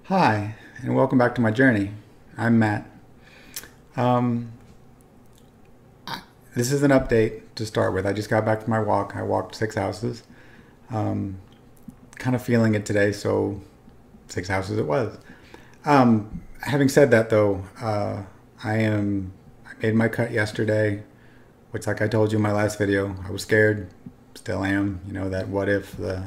Hi, and welcome back to my journey. I'm Matt. Um, this is an update to start with. I just got back from my walk. I walked 6 houses. Um, kind of feeling it today, so 6 houses it was. Having said that, though, I made my cut yesterday, which, like I told you in my last video, I was scared. Still am. You know that what if the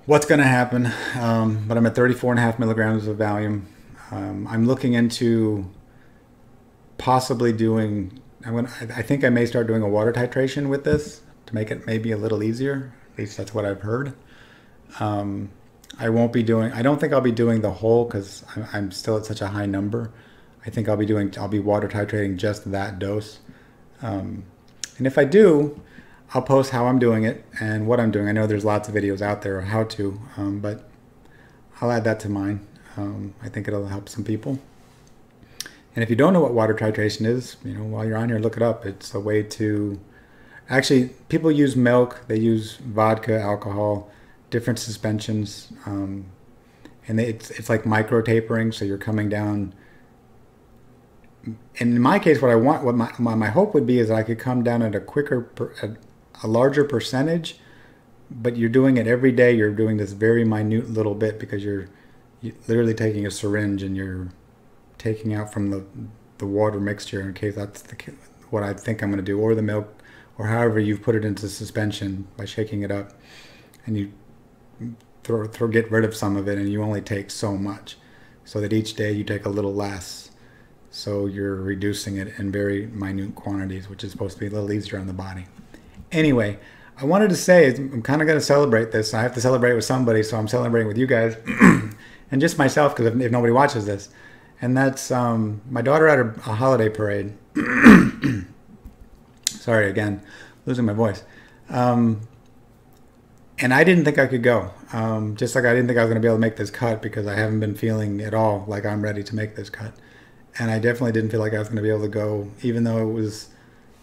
what's going to happen. But I'm at 34.5 milligrams of Valium. I'm looking into possibly doing, I think I may start doing a water titration with this to make it maybe a little easier. At least that's what I've heard. I don't think I'll be doing the whole because I'm still at such a high number. I think I'll be water titrating just that dose. And if I do, I'll post how I'm doing it and what I'm doing. I know there's lots of videos out there on how to, but I'll add that to mine. I think it'll help some people. And if you don't know what water titration is, while you're on here, look it up. It's a way to, actually, people use milk, they use vodka, alcohol, different suspensions, and it's like micro tapering. So you're coming down. And in my case, what my hope would be is that I could come down at a larger percentage, but you're doing it every day. You're doing this very minute little bit because you're literally taking a syringe and you're taking out from the water mixture, in case that's what I think I'm going to do, or the milk, or however you've put it into suspension by shaking it up, and you get rid of some of it, and you only take so much, so that each day you take a little less. So you're reducing it in very minute quantities, which is supposed to be a little easier on the body. Anyway, I wanted to say I'm kind of going to celebrate this. I have to celebrate with somebody, so I'm celebrating with you guys and just myself, because if nobody watches this. And that's my daughter had a holiday parade. Sorry, again, losing my voice. And I didn't think I could go. Just like I didn't think I was going to be able to make this cut, because I haven't been feeling at all like I'm ready to make this cut. And I definitely didn't feel like I was going to be able to go, even though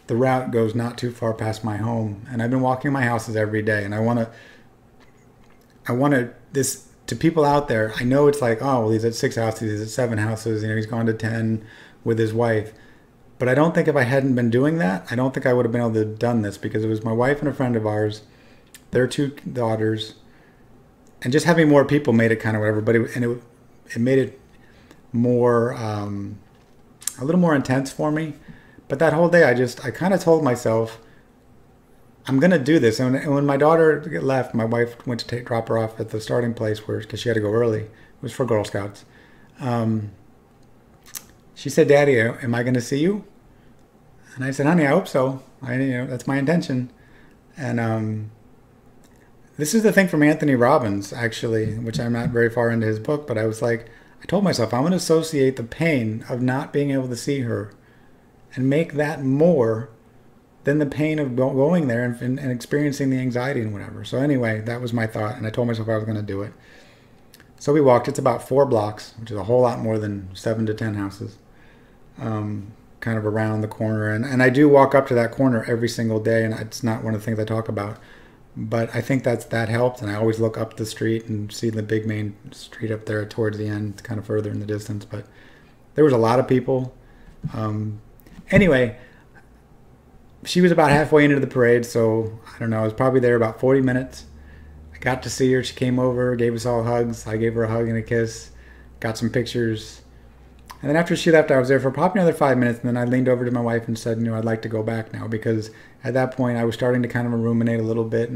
the route goes not too far past my home. And I've been walking my houses every day. And I want this to people out there. I know it's like, oh, well, he's at 6 houses, he's at 7 houses, he's gone to 10 with his wife. But I don't think if I hadn't been doing that, I don't think I would have been able to have done this, because it was my wife and a friend of ours, their 2 daughters, and just having more people made it kind of whatever. But it made it more, a little more intense for me. But that whole day, I kind of told myself, I'm going to do this. And when my daughter left, my wife went to drop her off at the starting place because she had to go early. It was for Girl Scouts. She said, "Daddy, am I going to see you?" And I said, "Honey, I hope so. That's my intention." And this is the thing from Anthony Robbins, actually, which I'm not very far into his book. But I told myself, I'm going to associate the pain of not being able to see her and make that more than the pain of going there and experiencing the anxiety and whatever. So anyway, that was my thought, and I told myself I was going to do it. So we walked. It's about 4 blocks, which is a whole lot more than 7 to 10 houses, kind of around the corner. And I do walk up to that corner every single day, and it's not one of the things I talk about. But I think that helped, and I always look up the street and see the big main street up there towards the end, kind of further in the distance. But there was a lot of people. Anyway, she was about halfway into the parade, so I don't know, I was probably there about 40 minutes. I got to see her. She came over, gave us all hugs. I gave her a hug and a kiss, got some pictures. And then after she left, I was there for probably another 5 minutes, and then I leaned over to my wife and said, I'd like to go back now, because at that point I was starting to kind of ruminate a little bit,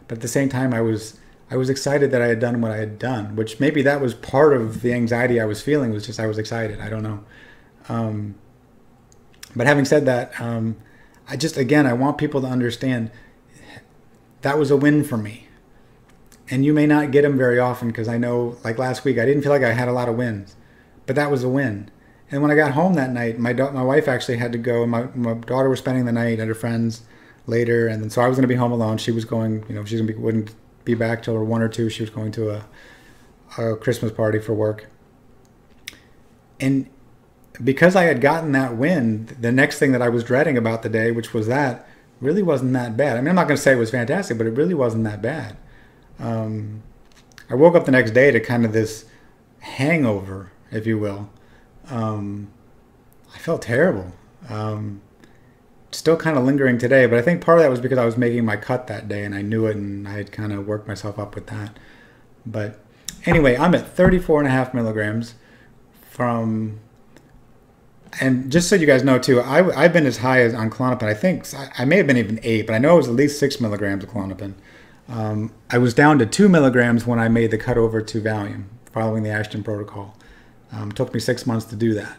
but at the same time I was excited that I had done what I had done, which maybe that was part of the anxiety I was feeling, was just I was excited. I don't know. But having said that, I want people to understand that was a win for me. And you may not get them very often, because I know, like last week, I didn't feel like I had a lot of wins, but that was a win. And when I got home that night, my wife actually had to go. My daughter was spending the night at her friend's later, and then so I was going to be home alone. She was going, wouldn't be back till 1 or 2. She was going to a Christmas party for work. And because I had gotten that win, the next thing that I was dreading about the day, which was that, really wasn't that bad. I mean, I'm not going to say it was fantastic, but it really wasn't that bad. I woke up the next day to kind of this hangover, if you will. I felt terrible. Still kind of lingering today, but I think part of that was because I was making my cut that day and I knew it, and I had kind of worked myself up with that. But anyway, I'm at 34.5 milligrams from, and just so you guys know too, I've been as high as on Klonopin. I think I may have been even 8, but I know it was at least 6 milligrams of Klonopin. I was down to 2 milligrams when I made the cut over to Valium, following the Ashton protocol. It took me 6 months to do that.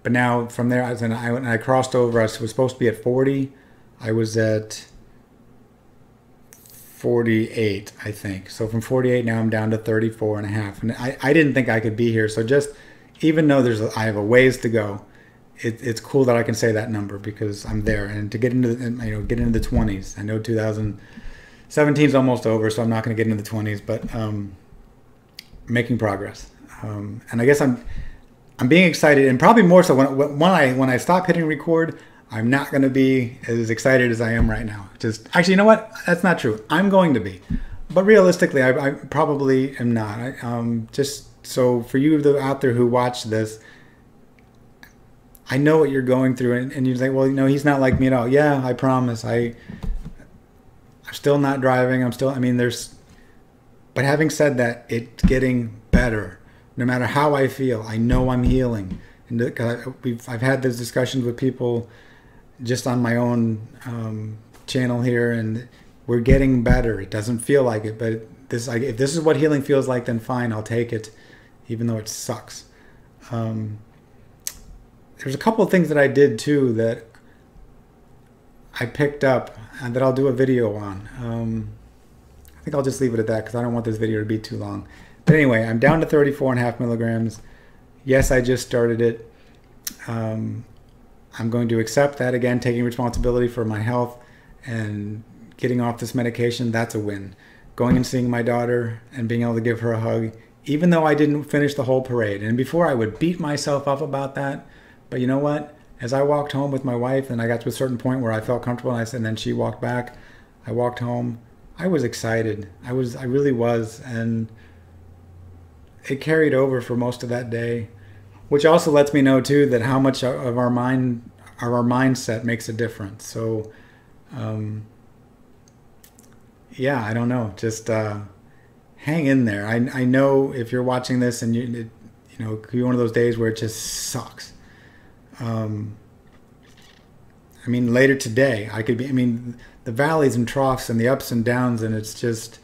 But now from there, I crossed over. I was supposed to be at 40. I was at 48, I think. So from 48 now I'm down to 34.5. And I didn't think I could be here. So just, even though I have a ways to go, it's cool that I can say that number because I'm there. And to get into get into the 20s. I know 2017 is almost over, so I'm not going to get into the 20s, but making progress. And I guess I'm being excited, and probably more so when I stop hitting record, I'm not going to be as excited as I am right now. Actually, you know what? That's not true. I'm going to be, but realistically, I probably am not. Just so for you out there who watch this, I know what you're going through, and you say, well, he's not like me at all. Yeah, I promise. I'm still not driving. But having said that, it's getting better. No matter how I feel, I know I'm healing. And I've had those discussions with people just on my own channel here, and we're getting better. It doesn't feel like it, but if this is what healing feels like, then fine, I'll take it, even though it sucks. There's a couple of things that I did too that I picked up and that I'll do a video on. I think I'll just leave it at that because I don't want this video to be too long. But anyway, I'm down to 34.5 milligrams. Yes, I just started it. I'm going to accept that again, taking responsibility for my health and getting off this medication. That's a win. Going and seeing my daughter and being able to give her a hug, even though I didn't finish the whole parade. And before I would beat myself up about that. But you know what? As I walked home with my wife and I got to a certain point where I felt comfortable, and then she walked back, I walked home. I was excited. I really was. And it carried over for most of that day, which also lets me know too that how much of our mindset makes a difference. So, yeah, I don't know. Just hang in there. I know if you're watching this and it could be one of those days where it just sucks. Later today, the valleys and troughs and the ups and downs, and it's just,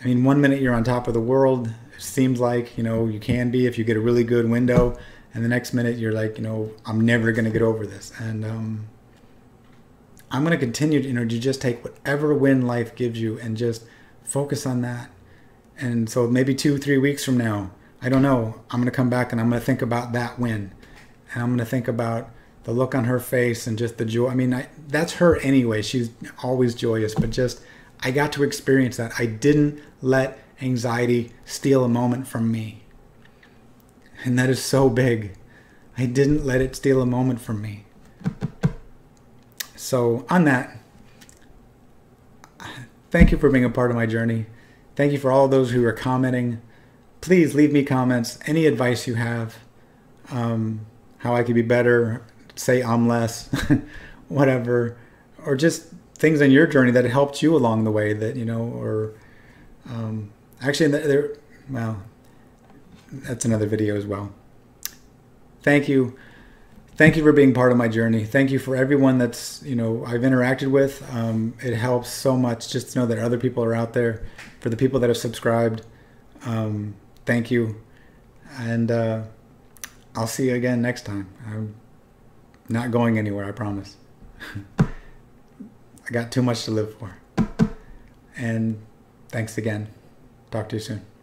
1 minute you're on top of the world. It seems like, you can be if you get a really good window, and the next minute you're like, I'm never going to get over this. And I'm going to continue to just take whatever win life gives you and just focus on that. And so maybe 2-3 weeks from now, I don't know, I'm going to come back and I'm going to think about that win. And I'm going to think about the look on her face and just the joy. That's her anyway. She's always joyous, but just, I got to experience that. I didn't let anxiety steal a moment from me. And that is so big. I didn't let it steal a moment from me. So on that, thank you for being a part of my journey. Thank you for all those who are commenting. Please leave me comments, any advice you have, how I could be better, say I'm less, whatever, or just things in your journey that helped you along the way that, actually, well, that's another video as well. Thank you. Thank you for being part of my journey. Thank you for everyone that's, I've interacted with. It helps so much just to know that other people are out there. For the people that have subscribed, thank you. And I'll see you again next time. I'm not going anywhere, I promise. I got too much to live for. And thanks again. Talk to you soon.